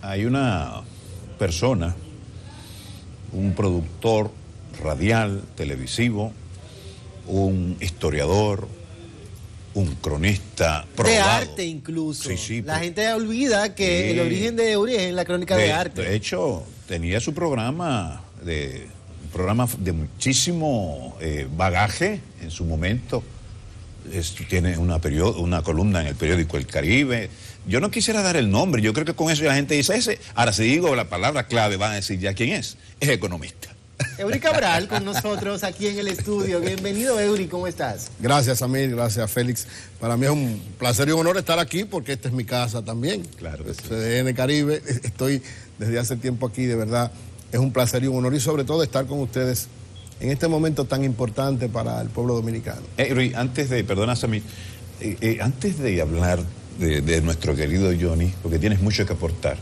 hay una persona, un productor radial, televisivo, un historiador, un cronista probado. De arte incluso. Sí, sí. La gente olvida que sí, el origen de Eury es en la crónica de arte. De hecho, tenía su programa de muchísimo bagaje en su momento. Tiene una columna en el periódico El Caribe. Yo no quisiera dar el nombre, yo creo que con eso la gente dice ese. Ahora, si digo la palabra clave, van a decir ya quién es economista. Eury Cabral con nosotros aquí en el estudio. Bienvenido, Eury, ¿cómo estás? Gracias, Amir, gracias, Félix. Para mí es un placer y un honor estar aquí porque esta es mi casa también. Claro que sí. CDN Caribe, estoy desde hace tiempo aquí, de verdad, es un placer y un honor y sobre todo estar con ustedes en este momento tan importante para el pueblo dominicano. Eury, antes de hablar de nuestro querido Johnny, porque tienes mucho que aportar,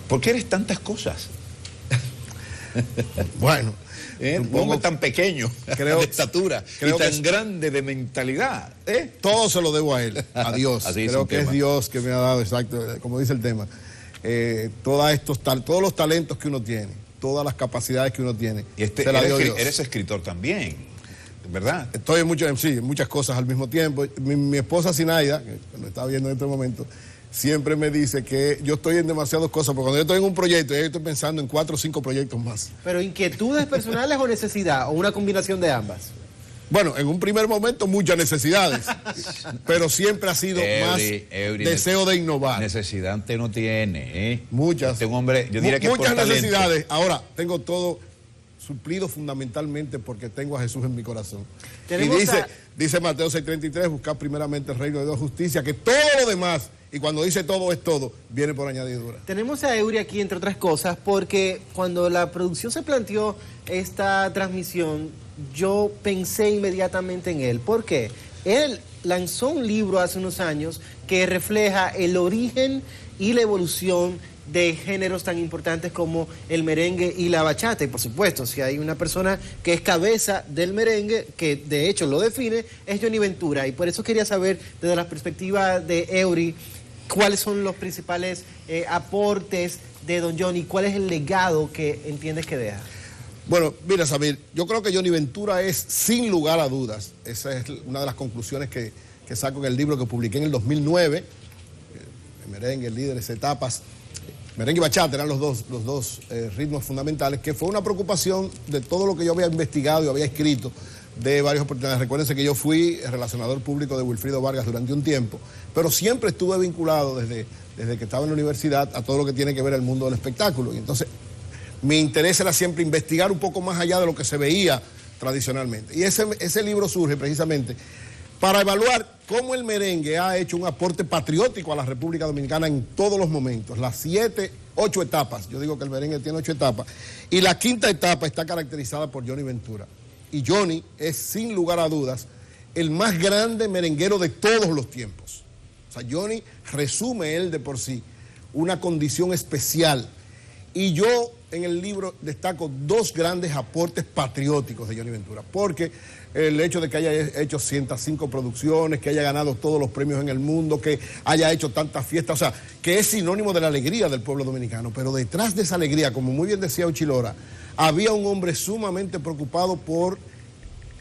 ¿por qué eres tantas cosas? Bueno, un hombre tan pequeño de estatura y tan grande de mentalidad. Todo se lo debo a él, a Dios. Creo que es Dios que me ha dado, exacto, como dice el tema, todos los talentos que uno tiene, todas las capacidades que uno tiene. Y eres escritor también, ¿verdad? Estoy en muchas cosas al mismo tiempo. Mi esposa Sinaida, que me está viendo en este momento, siempre me dice que yo estoy en demasiadas cosas, porque cuando yo estoy en un proyecto, yo estoy pensando en 4 o 5 proyectos más. ¿Pero inquietudes personales o necesidad? ¿O una combinación de ambas? Bueno, en un primer momento muchas necesidades, pero siempre ha sido más deseo de innovar. Necesidad usted no tiene, Muchas. Un hombre, yo diría que muchas necesidades. Ahora, tengo todo suplido fundamentalmente porque tengo a Jesús en mi corazón. Y dice Mateo 6:33, buscar primeramente el reino de Dios, justicia, que todo lo demás, y cuando dice todo es todo, viene por añadidura. Tenemos a Eury aquí, entre otras cosas, porque cuando la producción se planteó esta transmisión, yo pensé inmediatamente en él. ¿Por qué? Él lanzó un libro hace unos años que refleja el origen y la evolución de géneros tan importantes como el merengue y la bachata. Y por supuesto, si hay una persona que es cabeza del merengue, que de hecho lo define, es Johnny Ventura. Y por eso quería saber, desde la perspectiva de Eury, cuáles son los principales aportes de don Johnny, cuál es el legado que entiendes que deja. Bueno, mira, Samir, yo creo que Johnny Ventura es, sin lugar a dudas, esa es una de las conclusiones que saco en el libro que publiqué en el 2009, el merengue, líderes, etapas. Merengue y bachata eran los dos ritmos fundamentales, que fue una preocupación de todo lo que yo había investigado y había escrito de varias oportunidades. Recuérdense que yo fui relacionador público de Wilfrido Vargas durante un tiempo, pero siempre estuve vinculado desde que estaba en la universidad a todo lo que tiene que ver el mundo del espectáculo. Y entonces mi interés era siempre investigar un poco más allá de lo que se veía tradicionalmente. Y ese libro surge precisamente para evaluar cómo el merengue ha hecho un aporte patriótico a la República Dominicana en todos los momentos. Las 8 etapas, yo digo que el merengue tiene 8 etapas, y la 5ª etapa está caracterizada por Johnny Ventura. Y Johnny es, sin lugar a dudas, el más grande merenguero de todos los tiempos. O sea, Johnny resume él de por sí una condición especial. Y yo en el libro destaco 2 grandes aportes patrióticos de Johnny Ventura, porque el hecho de que haya hecho 105 producciones, que haya ganado todos los premios en el mundo, que haya hecho tantas fiestas, o sea, que es sinónimo de la alegría del pueblo dominicano, pero detrás de esa alegría, como muy bien decía Uchilora, había un hombre sumamente preocupado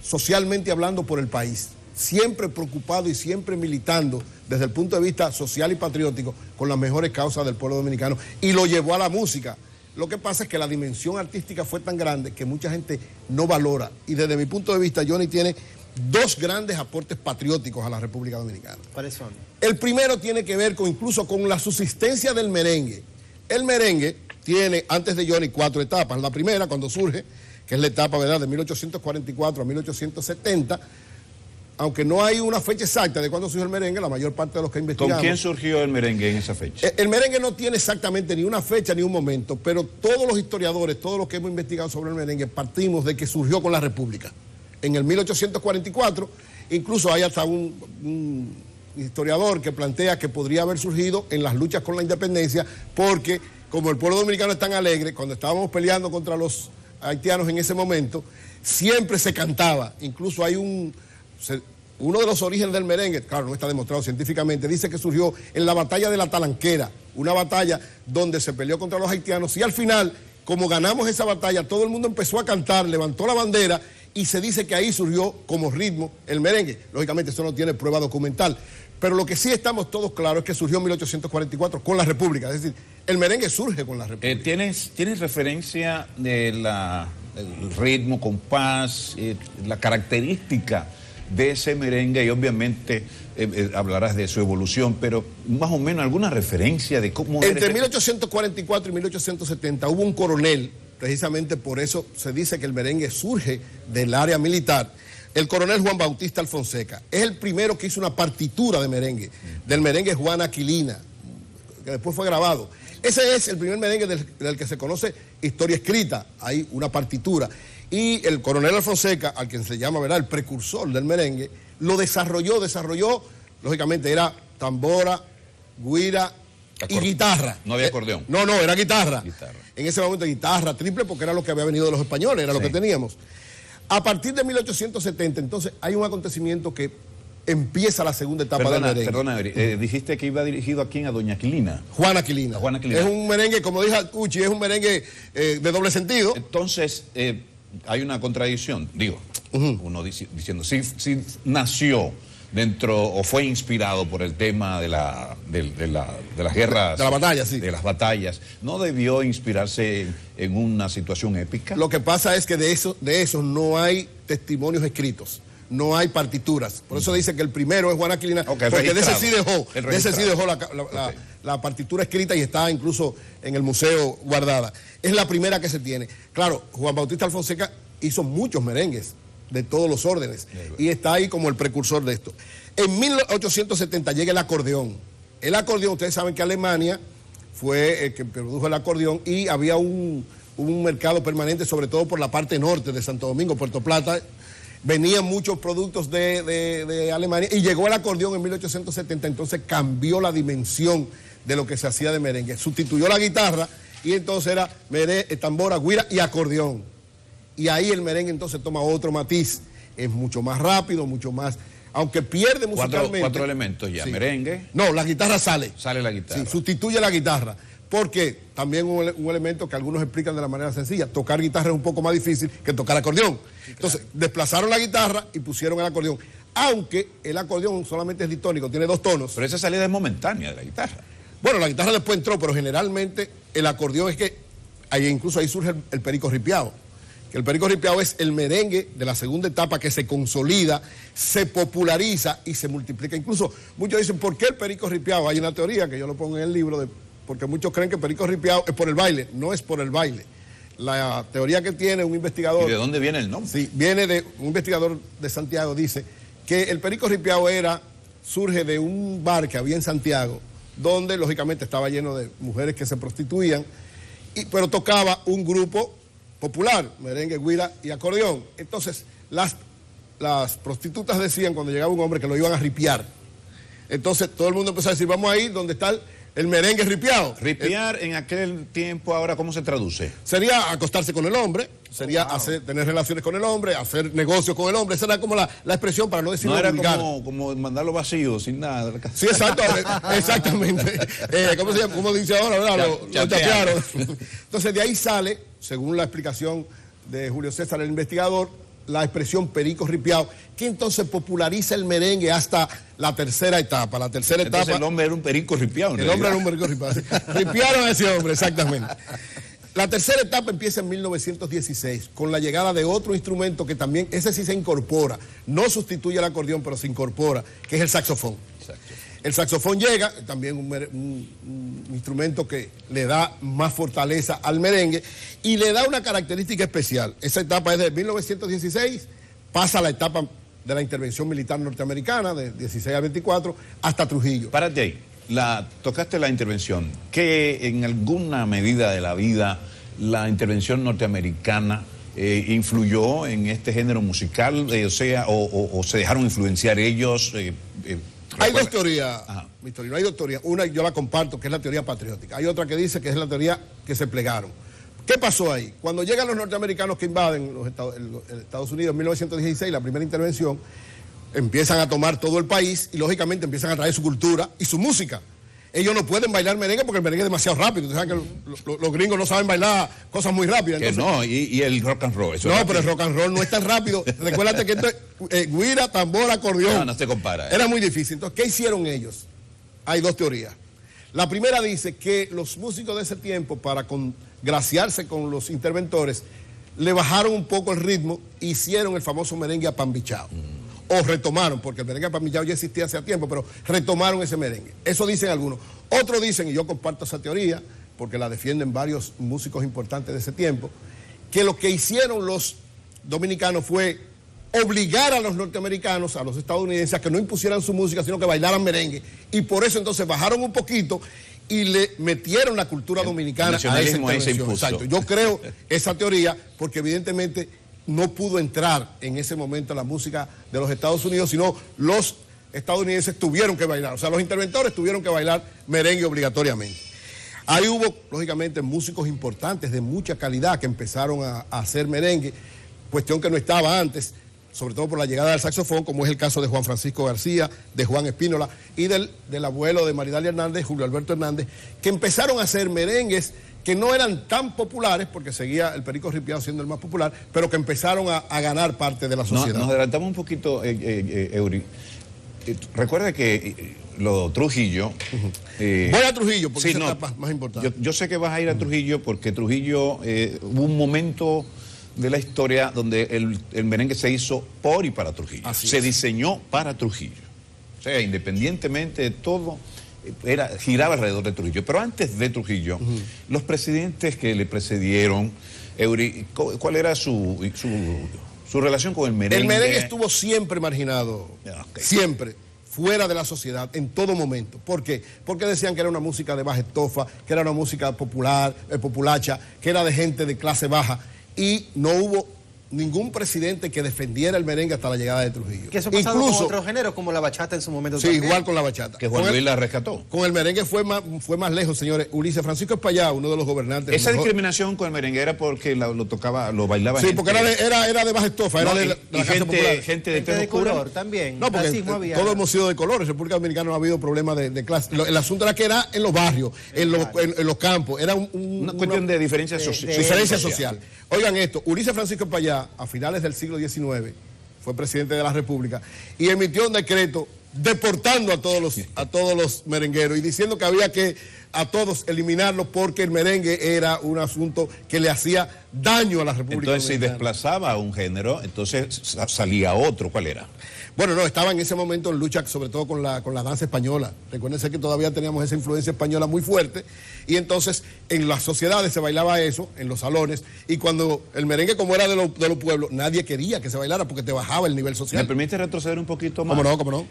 socialmente hablando, por el país, siempre preocupado y siempre militando desde el punto de vista social y patriótico con las mejores causas del pueblo dominicano, y lo llevó a la música. Lo que pasa es que la dimensión artística fue tan grande que mucha gente no valora. Y desde mi punto de vista, Johnny tiene 2 grandes aportes patrióticos a la República Dominicana. ¿Cuáles son? El primero tiene que ver incluso con la subsistencia del merengue. El merengue tiene, antes de Johnny, 4 etapas. La primera, cuando surge, que es la etapa, ¿verdad?, de 1844 a 1870, aunque no hay una fecha exacta de cuándo surgió el merengue, la mayor parte de los que investigamos... ¿Con quién surgió el merengue en esa fecha? El merengue no tiene exactamente ni una fecha ni un momento, pero todos los historiadores, todos los que hemos investigado sobre el merengue, partimos de que surgió con la República. En el 1844, incluso hay hasta un historiador que plantea que podría haber surgido en las luchas con la independencia, porque como el pueblo dominicano es tan alegre, cuando estábamos peleando contra los haitianos en ese momento, siempre se cantaba. Incluso hay uno de los orígenes del merengue, claro, no está demostrado científicamente, dice que surgió en la batalla de la Talanquera, una batalla donde se peleó contra los haitianos y al final, como ganamos esa batalla, todo el mundo empezó a cantar, levantó la bandera y se dice que ahí surgió como ritmo el merengue. Lógicamente eso no tiene prueba documental, pero lo que sí estamos todos claros es que surgió en 1844 con la República, es decir, el merengue surge con la República. ¿Tienes referencia del ritmo, compás, la característica de ese merengue? Y obviamente hablarás de su evolución, pero más o menos alguna referencia de cómo... Entre 1844 y 1870 hubo un coronel, precisamente por eso se dice que el merengue surge del área militar, el coronel Juan Bautista Alfonseca. Es el primero que hizo una partitura de merengue, del merengue Juana Aquilina, que después fue grabado. Ese es el primer merengue del que se conoce historia escrita, hay una partitura. Y el coronel Alfonseca, al quien se llama, ¿verdad?, el precursor del merengue, lo desarrolló, lógicamente era tambora, güira y guitarra. No había acordeón. No, era guitarra. En ese momento guitarra triple, porque era lo que había venido de los españoles, era lo que teníamos. A partir de 1870, entonces, hay un acontecimiento que empieza la segunda etapa del merengue. Perdona, dijiste que iba dirigido a quién, a doña Aquilina. Juana Aquilina. Juana Aquilina. Es un merengue, como dijo Uchi, es un merengue de doble sentido. Entonces, hay una contradicción, digo, uno diciendo, si nació dentro o fue inspirado por el tema de las guerras, de la batalla, sí, de las batallas, ¿no debió inspirarse en una situación épica? Lo que pasa es que de eso no hay testimonios escritos, no hay partituras. Por eso dice que el primero es Juan Aquilina, porque de ese sí dejó la partitura escrita y está incluso en el museo guardada. Es la primera que se tiene. Claro, Juan Bautista Alfonseca hizo muchos merengues de todos los órdenes y está ahí como el precursor de esto. En 1870 llega el acordeón. El acordeón, ustedes saben que Alemania fue el que produjo el acordeón y había un mercado permanente, sobre todo por la parte norte de Santo Domingo, Puerto Plata. Venían muchos productos de Alemania y llegó el acordeón en 1870, entonces cambió la dimensión de lo que se hacía de merengue. Sustituyó la guitarra y entonces era tambora, güira y acordeón. Y ahí el merengue entonces toma otro matiz, es mucho más rápido, mucho más, aunque pierde musicalmente. Cuatro elementos ya, sí. Merengue. No, la guitarra sale. Sale la guitarra. Sí, sustituye la guitarra. Porque también un elemento que algunos explican de la manera sencilla, tocar guitarra es un poco más difícil que tocar acordeón. Sí, entonces, desplazaron la guitarra y pusieron el acordeón. Aunque el acordeón solamente es ditónico, tiene 2 tonos. Pero esa salida es momentánea de la guitarra. Bueno, la guitarra después entró, pero generalmente el acordeón es que, incluso ahí surge el perico ripiao. Que el perico ripiao es el merengue de la segunda etapa que se consolida, se populariza y se multiplica. Incluso muchos dicen, ¿por qué el perico ripiao? Hay una teoría que yo lo pongo en el libro, porque muchos creen que el perico ripiao es por el baile. No es por el baile. La teoría que tiene un investigador... ¿Y de dónde viene el nombre? Sí, viene de un investigador de Santiago, dice que el perico ripiao surge de un bar que había en Santiago, donde lógicamente estaba lleno de mujeres que se prostituían, pero tocaba un grupo popular, merengue, güira y acordeón. Entonces, las prostitutas decían cuando llegaba un hombre que lo iban a ripiar. Entonces, todo el mundo empezó a decir, vamos a ir donde está el merengue ripiao. Ripiar en aquel tiempo, ahora, ¿cómo se traduce? Sería acostarse con el hombre, sería tener relaciones con el hombre, hacer negocios con el hombre. Esa era como la expresión, para no decir no era como mandarlo vacío, sin nada. Sí, exacto, exactamente. ¿Cómo se llama? Como dice ahora, ¿verdad? Lo chatearon. Entonces, de ahí sale, según la explicación de Julio César, el investigador, la expresión perico ripiao, que entonces populariza el merengue hasta la tercera etapa. La tercera entonces etapa... el hombre era un perico ripiao. El hombre era un perico ripiao. Ripiaron a ese hombre, exactamente. La tercera etapa empieza en 1916, con la llegada de otro instrumento que también, ese sí se incorpora, no sustituye el acordeón, pero se incorpora, que es el saxofón. Exacto. El saxofón llega, también un instrumento que le da más fortaleza al merengue y le da una característica especial. Esa etapa es de 1916, pasa a la etapa de la intervención militar norteamericana, de 16 a 24, hasta Trujillo. Párate ahí, tocaste la intervención. ¿Qué en alguna medida de la vida la intervención norteamericana influyó en este género musical? O se dejaron influenciar ellos... Hay dos teorías, Victorino, hay dos teorías. Una yo la comparto, que es la teoría patriótica. Hay otra que dice que es la teoría que se plegaron. ¿Qué pasó ahí? Cuando llegan los norteamericanos que invaden los Estados Unidos en 1916, la primera intervención, empiezan a tomar todo el país y lógicamente empiezan a traer su cultura y su música. ellos no pueden bailar merengue porque el merengue es demasiado rápido. Ustedes saben que los gringos no saben bailar cosas muy rápidas. Que entonces, no, y el rock and roll. Eso no, pero el rock and roll no es tan rápido. Recuérdate que esto es guira, tambor, acordeón. No se compara. Era muy difícil. Entonces, ¿qué hicieron ellos? Hay dos teorías. La primera dice que los músicos de ese tiempo, para congraciarse con los interventores, le bajaron un poco el ritmo, hicieron el famoso merengue apambichao. O retomaron, porque el merengue apambichao ya existía hace tiempo, pero retomaron ese merengue. Eso dicen algunos. Otros dicen, y yo comparto esa teoría, porque la defienden varios músicos importantes de ese tiempo, que lo que hicieron los dominicanos fue obligar a los norteamericanos, a los estadounidenses, a que no impusieran su música, sino que bailaran merengue. Y por eso entonces bajaron un poquito y le metieron la cultura dominicana a esa intervención. Exacto. Yo creo esa teoría porque evidentemente no pudo entrar en ese momento la música de los Estados Unidos, sino los estadounidenses tuvieron que bailar. O sea, los interventores tuvieron que bailar merengue obligatoriamente. Ahí hubo, lógicamente, músicos importantes de mucha calidad que empezaron a hacer merengue, cuestión que no estaba antes, sobre todo por la llegada del saxofón, como es el caso de Juan Francisco García, de Juan Espínola y del abuelo de Maridalia Hernández, Julio Alberto Hernández, que empezaron a hacer merengues que no eran tan populares, porque seguía el Perico Ripiao siendo el más popular, pero que empezaron a ganar parte de la sociedad. Nos adelantamos un poquito, Eury. Recuerda que lo Trujillo... Voy a Trujillo, porque sí, es más importante. Yo sé que vas a ir a Trujillo, porque Trujillo hubo un momento de la historia donde el merengue se hizo por y para Trujillo. Se diseñó para Trujillo. O sea, independientemente de todo, giraba alrededor de Trujillo. Pero antes de Trujillo, los presidentes que le precedieron, Eury, ¿cuál era su relación con el merengue? El merengue estuvo siempre marginado, siempre, fuera de la sociedad, en todo momento. ¿Por qué? Porque decían que era una música de baja estofa, que era una música popular, populacha, que era de gente de clase baja. Y no hubo ningún presidente que defendiera el merengue hasta la llegada de Trujillo. Que eso pasaba con otros géneros, como la bachata en su momento. Sí, también. Igual con la bachata. Que Juan Luis la rescató. Con el merengue fue más lejos, señores. Ulises Francisco Espaillá, uno de los gobernantes. Esa discriminación con el merengue era porque lo tocaba, lo bailaba. Sí, porque era de baja estofa, era de la clase popular. Gente de color también. No, porque todos hemos sido de color. En República Dominicana no ha habido problema de clase. El asunto era que era en los barrios, en los campos. Era una cuestión de diferencia social. Diferencia social. Oigan esto, Ulises Francisco Espaillá, a finales del siglo XIX, fue presidente de la República, y emitió un decreto deportando a todos los merengueros y diciendo que había que a todos eliminarlos porque el merengue era un asunto que le hacía daño a la República Dominicana. Entonces, si desplazaba a un género, entonces salía otro. ¿Cuál era? Bueno, no, estaba en ese momento en lucha sobre todo con la danza española. Recuérdense que todavía teníamos esa influencia española muy fuerte y entonces en las sociedades se bailaba eso, en los salones, y cuando el merengue, como era de los pueblos, nadie quería que se bailara porque te bajaba el nivel social. ¿Me permite retroceder un poquito más? ¿Cómo no?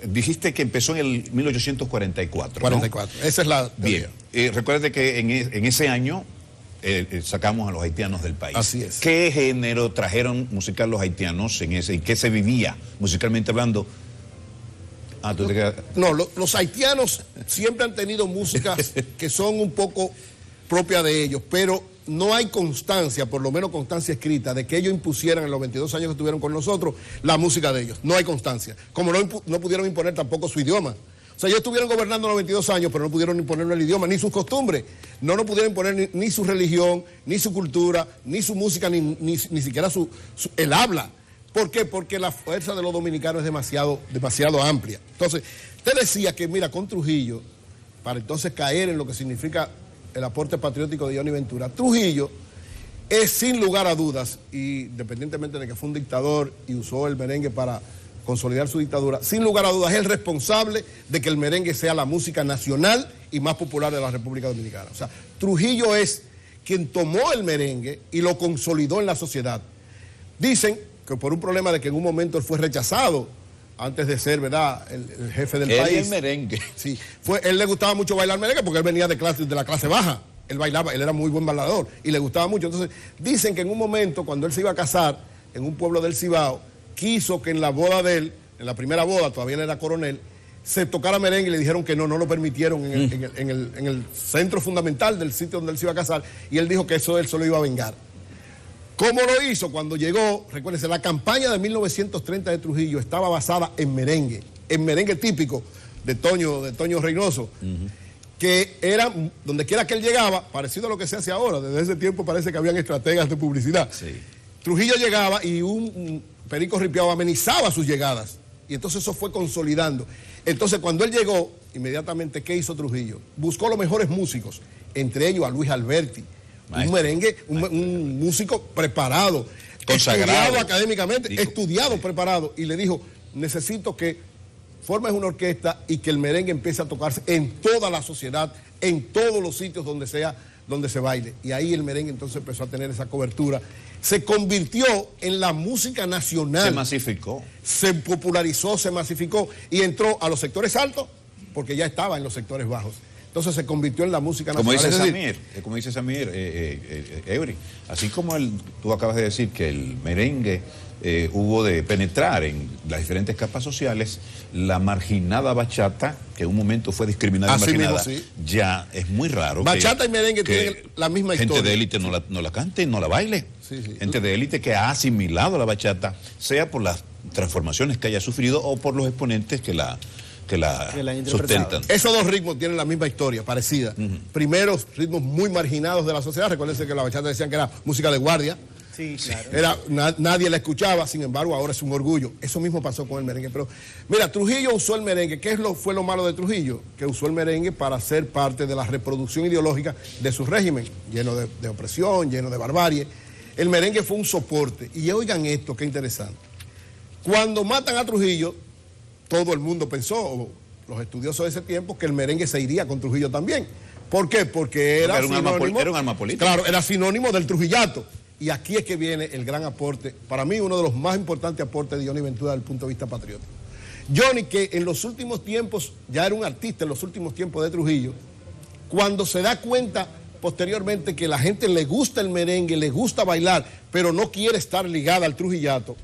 Dijiste que empezó en el 1844. 44, ¿no? Esa es la... Bien, recuerde que en ese año sacamos a los haitianos del país. Así es. ¿Qué género trajeron musical los haitianos en ese y qué se vivía musicalmente hablando? Los haitianos siempre han tenido músicas que son un poco propias de ellos, pero no hay constancia, por lo menos constancia escrita, de que ellos impusieran en los 22 años que estuvieron con nosotros la música de ellos. No hay constancia. Como no pudieron imponer tampoco su idioma. O sea, ellos estuvieron gobernando los 22 años, pero no pudieron imponer el idioma, ni sus costumbres. No pudieron imponer ni su religión, ni su cultura, ni su música, ni siquiera el habla. ¿Por qué? Porque la fuerza de los dominicanos es demasiado amplia. Entonces, usted decía que, mira, con Trujillo, para entonces caer en lo que significa el aporte patriótico de Johnny Ventura, Trujillo es sin lugar a dudas, y independientemente de que fue un dictador y usó el merengue para consolidar su dictadura, sin lugar a dudas es el responsable de que el merengue sea la música nacional y más popular de la República Dominicana. O sea, Trujillo es quien tomó el merengue y lo consolidó en la sociedad. Dicen que por un problema de que en un momento él fue rechazado antes de ser, ¿verdad?, el jefe del país. El merengue. Sí, él le gustaba mucho bailar merengue porque él venía de la clase baja. Él bailaba, él era muy buen bailador y le gustaba mucho. Entonces, dicen que en un momento, cuando él se iba a casar en un pueblo del Cibao, quiso que en la boda de él, en la primera boda, todavía él era coronel, se tocara merengue y le dijeron que no lo permitieron en el centro fundamental del sitio donde él se iba a casar, y él dijo que eso él solo iba a vengar. ¿Cómo lo hizo? Cuando llegó, recuérdense, la campaña de 1930 de Trujillo estaba basada en merengue típico, de Toño Reynoso, que era, donde quiera que él llegaba, parecido a lo que se hace ahora, desde ese tiempo parece que habían estrategas de publicidad. Sí. Trujillo llegaba y un Perico Ripiao amenizaba sus llegadas, y entonces eso fue consolidando. Entonces cuando él llegó, inmediatamente, ¿qué hizo Trujillo? Buscó los mejores músicos, entre ellos a Luis Alberti, un merengue, un músico preparado, consagrado, estudiado académicamente, estudiado, preparado, y le dijo, necesito que formes una orquesta y que el merengue empiece a tocarse en toda la sociedad, en todos los sitios donde se baile. Y ahí el merengue entonces empezó a tener esa cobertura. Se convirtió en la música nacional. Se masificó. Se popularizó, se masificó y entró a los sectores altos porque ya estaba en los sectores bajos. Entonces se convirtió en la música nacional. Como dice Samir, Eury, así como tú acabas de decir que el merengue hubo de penetrar en las diferentes capas sociales, la marginada bachata, que en un momento fue discriminada y marginada, mismo, sí, ya es muy raro. Bachata y merengue tienen la misma historia. Gente de élite no la cante, no la baile. Sí, sí. Gente de élite que ha asimilado la bachata, sea por las transformaciones que haya sufrido o por los exponentes que la sustentan. Esos dos ritmos tienen la misma historia, parecida. Primeros ritmos muy marginados de la sociedad. Recuérdense que la bachata decían que era música de guardia. Sí, claro. Nadie la escuchaba, sin embargo, ahora es un orgullo. Eso mismo pasó con el merengue. Pero mira, Trujillo usó el merengue. ¿Qué fue lo malo de Trujillo? Que usó el merengue para ser parte de la reproducción ideológica de su régimen, lleno de opresión, lleno de barbarie. El merengue fue un soporte. Y oigan esto, qué interesante. Cuando matan a Trujillo, todo el mundo pensó, los estudiosos de ese tiempo, que el merengue se iría con Trujillo también. ¿Por qué? Porque era un arma política. Claro, era sinónimo del trujillato. Y aquí es que viene el gran aporte, para mí uno de los más importantes aportes de Johnny Ventura desde el punto de vista patriótico. Johnny, que en los últimos tiempos, ya era un artista en los últimos tiempos de Trujillo, cuando se da cuenta posteriormente que la gente le gusta el merengue, le gusta bailar, pero no quiere estar ligada al trujillato,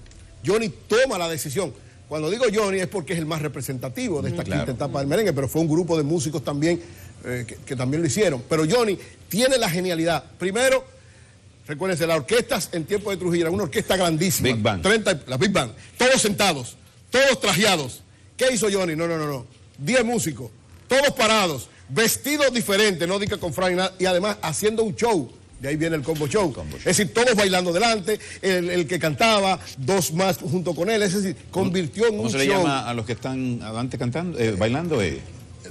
Johnny toma la decisión. Cuando digo Johnny es porque es el más representativo de esta quinta etapa del merengue, pero fue un grupo de músicos también que también lo hicieron. Pero Johnny tiene la genialidad. Primero, recuérdense, las orquestas en tiempo de Trujillo, era una orquesta grandísima. Big Band. La Big Band. Todos sentados, todos trajeados. ¿Qué hizo Johnny? No. 10 músicos, todos parados, vestidos diferentes, no diga con frac nada, y además haciendo un show. De ahí viene el combo show. Es decir, todos bailando delante, el que cantaba, dos más junto con él. Es decir, convirtió en un show. ¿Cómo se le llama a los que están adelante cantando, bailando?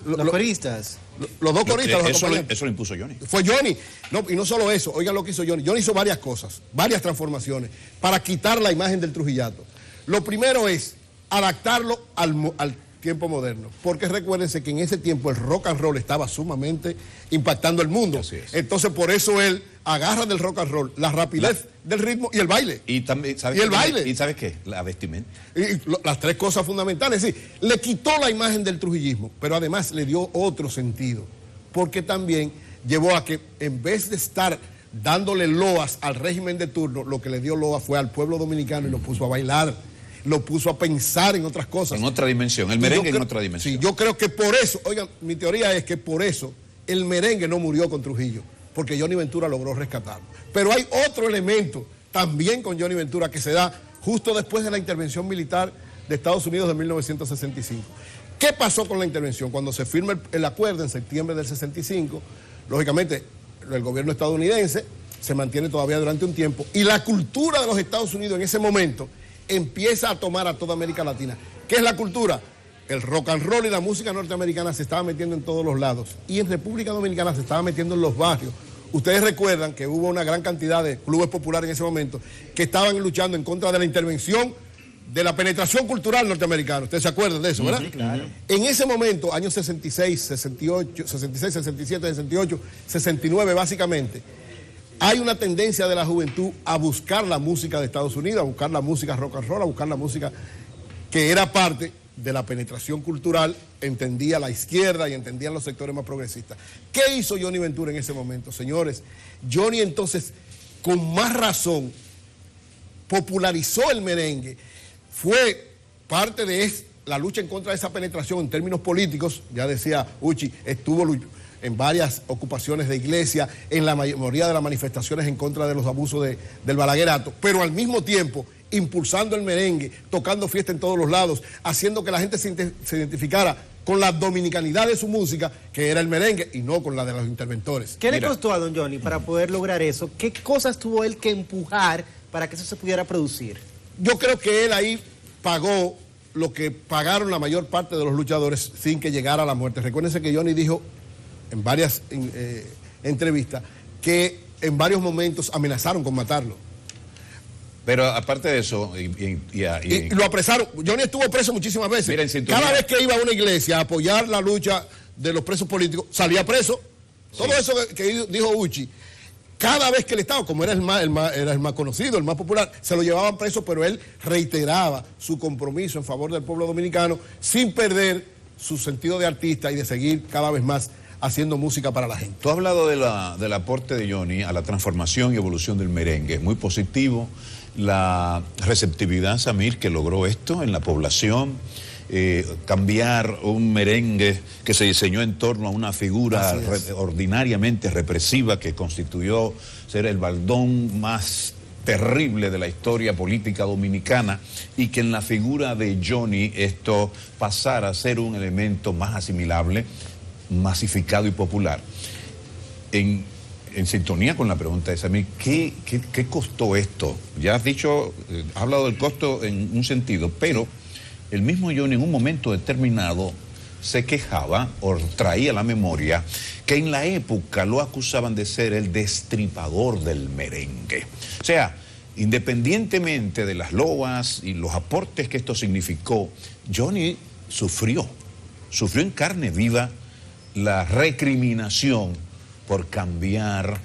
Los coristas. Los dos coristas. Eso lo impuso Johnny. Fue Johnny. No, y no solo eso, oigan lo que hizo Johnny. Johnny hizo varias cosas, varias transformaciones para quitar la imagen del trujillato. Lo primero es adaptarlo al tiempo moderno, porque recuérdense que en ese tiempo el rock and roll estaba sumamente impactando el mundo. Así es. Entonces por eso él agarra del rock and roll la rapidez del ritmo y el baile. Y también, ¿sabes y el baile. ¿Y sabes qué? La vestimenta. Y las tres cosas fundamentales. Es decir, le quitó la imagen del trujillismo, pero además le dio otro sentido, porque también llevó a que en vez de estar dándole loas al régimen de turno, lo que le dio loas fue al pueblo dominicano y lo puso a bailar, lo puso a pensar en otras cosas. En otra dimensión, el merengue en otra dimensión. Sí, yo creo que por eso, oigan, mi teoría es que por eso el merengue no murió con Trujillo, porque Johnny Ventura logró rescatarlo. Pero hay otro elemento también con Johnny Ventura que se da justo después de la intervención militar de Estados Unidos de 1965. ¿Qué pasó con la intervención? Cuando se firma el acuerdo en septiembre del 65, lógicamente el gobierno estadounidense se mantiene todavía durante un tiempo y la cultura de los Estados Unidos en ese momento empieza a tomar a toda América Latina. ¿Qué es la cultura? El rock and roll y la música norteamericana se estaba metiendo en todos los lados y en República Dominicana se estaba metiendo en los barrios. Ustedes recuerdan que hubo una gran cantidad de clubes populares en ese momento que estaban luchando en contra de la intervención de la penetración cultural norteamericana. Ustedes se acuerdan de eso, ¿verdad? Sí, claro. En ese momento, años 66, 68, 66, 67, 68, 69 básicamente, hay una tendencia de la juventud a buscar la música de Estados Unidos, a buscar la música rock and roll, a buscar la música que era parte de la penetración cultural, entendía la izquierda y entendían los sectores más progresistas. ¿Qué hizo Johnny Ventura en ese momento? Señores, Johnny entonces, con más razón, popularizó el merengue, fue parte de la lucha en contra de esa penetración en términos políticos, ya decía Uchi, estuvo en varias ocupaciones de iglesia, en la mayoría de las manifestaciones en contra de los abusos del balaguerato, pero al mismo tiempo impulsando el merengue, tocando fiesta en todos los lados, haciendo que la gente se identificara con la dominicanidad de su música, que era el merengue, y no con la de los interventores. ¿Qué le costó a don Johnny para poder lograr eso? ¿Qué cosas tuvo él que empujar para que eso se pudiera producir? Yo creo que él ahí pagó lo que pagaron la mayor parte de los luchadores sin que llegara a la muerte. Recuérdense que Johnny dijo en varias entrevistas que en varios momentos amenazaron con matarlo. Pero aparte de eso, y lo apresaron. Johnny estuvo preso muchísimas veces. Mira, cada vez que iba a una iglesia a apoyar la lucha de los presos políticos, salía preso. Sí. Todo eso que dijo Uchi, cada vez que él estaba, como era el más conocido, el más popular, se lo llevaban preso, pero él reiteraba su compromiso en favor del pueblo dominicano sin perder su sentido de artista y de seguir cada vez más haciendo música para la gente. Tú has hablado del aporte de Johnny a la transformación y evolución del merengue. Muy positivo. La receptividad, Samir, que logró esto en la población, cambiar un merengue que se diseñó en torno a una figura ordinariamente represiva que constituyó ser el baldón más terrible de la historia política dominicana, y que en la figura de Johnny esto pasara a ser un elemento más asimilable, masificado y popular. En sintonía con la pregunta de Samir, ¿qué costó esto? Ya has dicho, has hablado del costo en un sentido, pero el mismo Johnny en un momento determinado se quejaba o traía a la memoria que en la época lo acusaban de ser el destripador del merengue. O sea, independientemente de las loas y los aportes que esto significó, Johnny sufrió en carne viva la recriminación por cambiar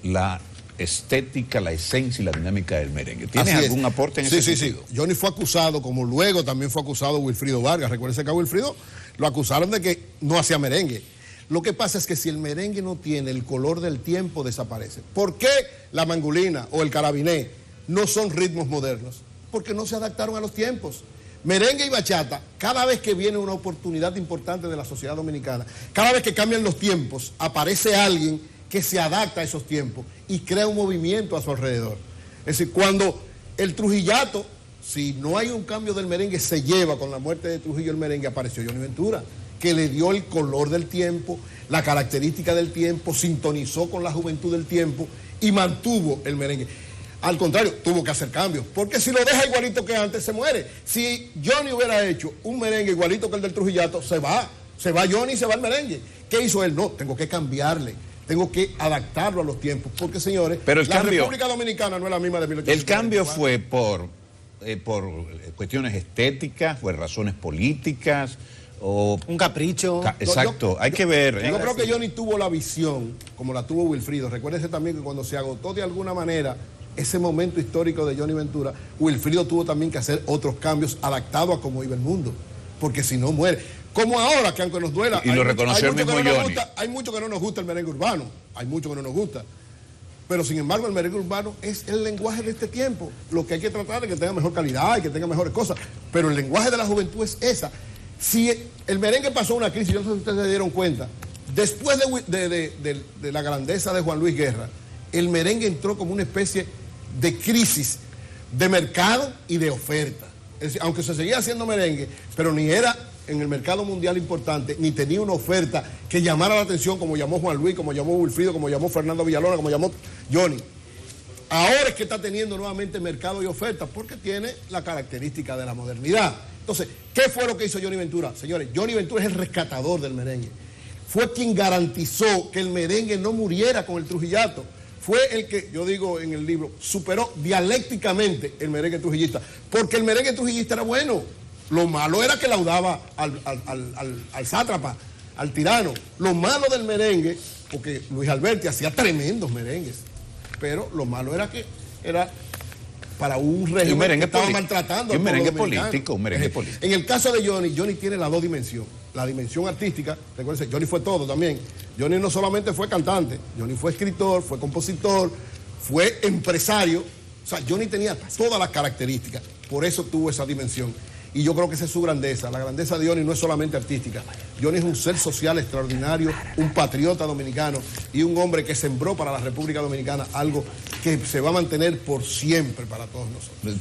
la estética, la esencia y la dinámica del merengue. ¿Tienes algún aporte en ese sentido? Sí. Johnny fue acusado, como luego también fue acusado Wilfrido Vargas. Recuérdense que a Wilfrido lo acusaron de que no hacía merengue. Lo que pasa es que si el merengue no tiene el color del tiempo, desaparece. ¿Por qué la mangulina o el carabiné no son ritmos modernos? Porque no se adaptaron a los tiempos. Merengue y bachata, cada vez que viene una oportunidad importante de la sociedad dominicana, cada vez que cambian los tiempos, aparece alguien que se adapta a esos tiempos y crea un movimiento a su alrededor. Es decir, cuando el trujillato, si no hay un cambio del merengue, se lleva con la muerte de Trujillo el merengue, apareció Johnny Ventura, que le dio el color del tiempo, la característica del tiempo, sintonizó con la juventud del tiempo y mantuvo el merengue. Al contrario, tuvo que hacer cambios, porque si lo deja igualito que antes, se muere. Si Johnny hubiera hecho un merengue igualito que el del Trujillato, se va Johnny y se va el merengue. ¿Qué hizo él? No, tengo que cambiarle, tengo que adaptarlo a los tiempos, porque señores, pero la República Dominicana no es la misma de 1844. El cambio fue por cuestiones estéticas, por razones políticas, o un capricho. Exacto, hay que ver. Yo creo que Johnny tuvo la visión, como la tuvo Wilfrido. Recuérdese también que cuando se agotó de alguna manera ese momento histórico de Johnny Ventura, Wilfrido tuvo también que hacer otros cambios adaptados a cómo iba el mundo, porque si no muere. Como ahora, que aunque nos duela, y lo reconoció el mismo Johnny. Hay mucho que no nos gusta el merengue urbano, hay mucho que no nos gusta, pero sin embargo el merengue urbano es el lenguaje de este tiempo. Lo que hay que tratar es que tenga mejor calidad y que tenga mejores cosas, pero el lenguaje de la juventud es esa. Si el merengue pasó una crisis, yo no sé si ustedes se dieron cuenta, después de la grandeza de Juan Luis Guerra, el merengue entró como una especie de crisis de mercado y de oferta. Es decir, aunque se seguía haciendo merengue, pero ni era en el mercado mundial importante, ni tenía una oferta que llamara la atención, como llamó Juan Luis, como llamó Wilfrido, como llamó Fernando Villalona, como llamó Johnny. Ahora es que está teniendo nuevamente mercado y oferta, porque tiene la característica de la modernidad. Entonces, ¿qué fue lo que hizo Johnny Ventura? Señores, Johnny Ventura es el rescatador del merengue. Fue quien garantizó que el merengue no muriera con el trujillato. Fue el que, yo digo en el libro, superó dialécticamente el merengue trujillista, porque el merengue trujillista era bueno. Lo malo era que laudaba al sátrapa, al tirano. Lo malo del merengue, porque Luis Alberti hacía tremendos merengues, pero lo malo era que era para un régimen que estaba maltratando al pueblo dominicano. Un merengue político. En el caso de Johnny, Johnny tiene las dos dimensiones. La dimensión artística, recuérdense, Johnny fue todo también. Johnny no solamente fue cantante, Johnny fue escritor, fue compositor, fue empresario. O sea, Johnny tenía todas las características, por eso tuvo esa dimensión. Y yo creo que esa es su grandeza. La grandeza de Johnny no es solamente artística. Johnny es un ser social extraordinario, un patriota dominicano y un hombre que sembró para la República Dominicana algo que se va a mantener por siempre para todos nosotros.